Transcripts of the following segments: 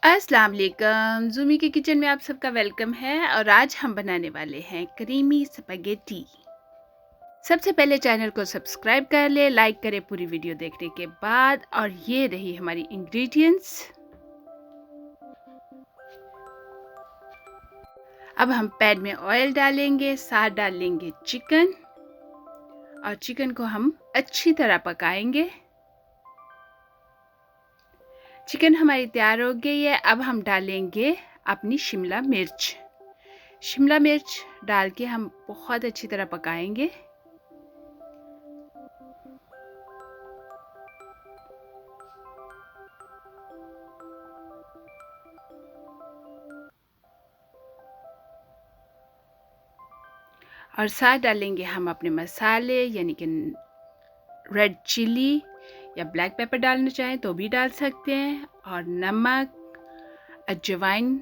अस्सलाम वालेकुम, ज़ूमी के किचन में आप सबका वेलकम है और आज हम बनाने वाले हैं क्रीमी स्पैगेटी। सबसे पहले चैनल को सब्सक्राइब कर ले, लाइक करें पूरी वीडियो देखने के बाद। और ये रही हमारी इंग्रेडिएंट्स। अब हम पैन में ऑयल डालेंगे, साथ डालेंगे चिकन और चिकन को हम अच्छी तरह पकाएंगे। चिकन हमारी तैयार हो गई है। अब हम डालेंगे अपनी शिमला मिर्च। शिमला मिर्च डाल के हम बहुत अच्छी तरह पकाएंगे। और साथ डालेंगे हम अपने मसाले, यानी कि रेड चिली या ब्लैक पेपर डालना चाहें तो भी डाल सकते हैं, और नमक, अजवाइन।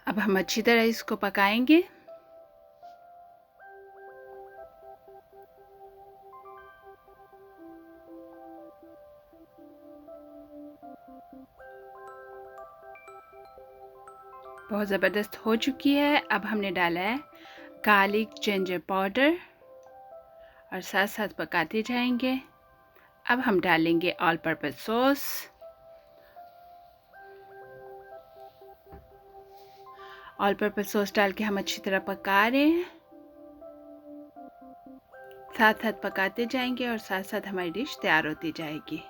अब हम अच्छी तरह इसको पकाएंगे। बहुत ज़बरदस्त हो चुकी है। अब हमने डाला है गार्लिक जिंजर पाउडर और साथ साथ पकाते जाएंगे। अब हम डालेंगे all purpose sauce. All purpose sauce डाल के हम अच्छी तरह पका रहे हैं। साथ साथ पकाते जाएंगे और साथ साथ हमारी डिश तैयार होती जाएगी।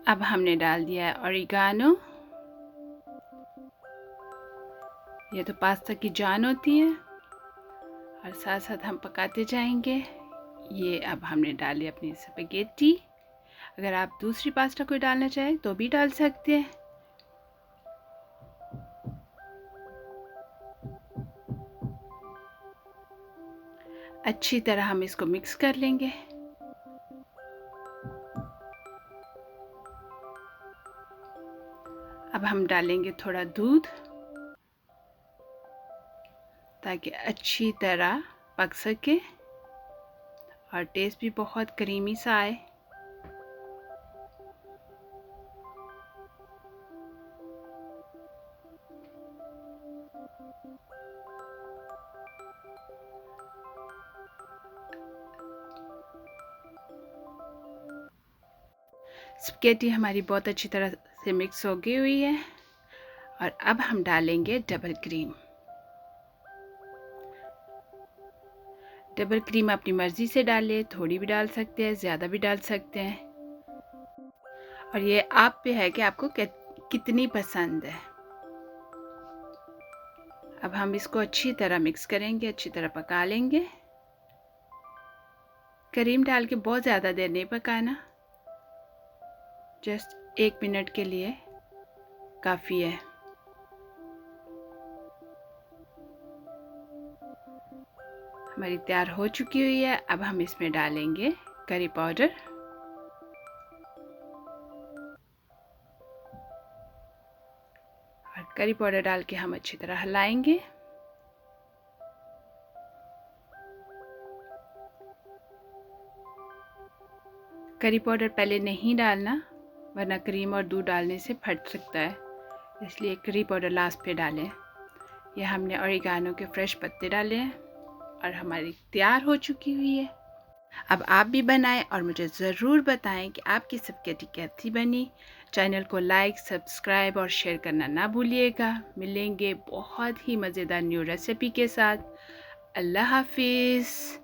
अब हमने डाल दिया है ओरिगानो। ये तो पास्ता की जान होती है। और साथ साथ हम पकाते जाएंगे। ये अब हमने डाली अपनी स्पैगेटी। अगर आप दूसरी पास्ता कोई डालना चाहें तो भी डाल सकते हैं। अच्छी तरह हम इसको मिक्स कर लेंगे। अब हम डालेंगे थोड़ा दूध ताकि अच्छी तरह पक सके और टेस्ट भी बहुत क्रीमी सा आए। स्पैगेटी हमारी बहुत अच्छी तरह से मिक्स हो गई हुई है। और अब हम डालेंगे डबल क्रीम। डबल क्रीम अपनी मर्ज़ी से डालें, थोड़ी भी डाल सकते हैं, ज़्यादा भी डाल सकते हैं। और ये आप पे है कि आपको कितनी पसंद है। अब हम इसको अच्छी तरह मिक्स करेंगे, अच्छी तरह पका लेंगे। क्रीम डाल के बहुत ज़्यादा देर नहीं पकाना, जस्ट 1 मिनट के लिए काफ़ी है। हमारी तैयार हो चुकी हुई है। अब हम इसमें डालेंगे करी पाउडर और करी पाउडर डाल के हम अच्छी तरह हिलाएंगे। करी पाउडर पहले नहीं डालना, वरना क्रीम और दूध डालने से फट सकता है, इसलिए करी पाउडर लास्ट पे डालें। यह हमने ओरिगानो के फ्रेश पत्ते डाले हैं और हमारी तैयार हो चुकी हुई है। अब आप भी बनाएं और मुझे ज़रूर बताएं कि आपकी स्पैगेटी कैसी बनी। चैनल को लाइक, सब्सक्राइब और शेयर करना ना भूलिएगा। मिलेंगे बहुत ही मज़ेदार न्यू रेसिपी के साथ। अल्लाह हाफिज़।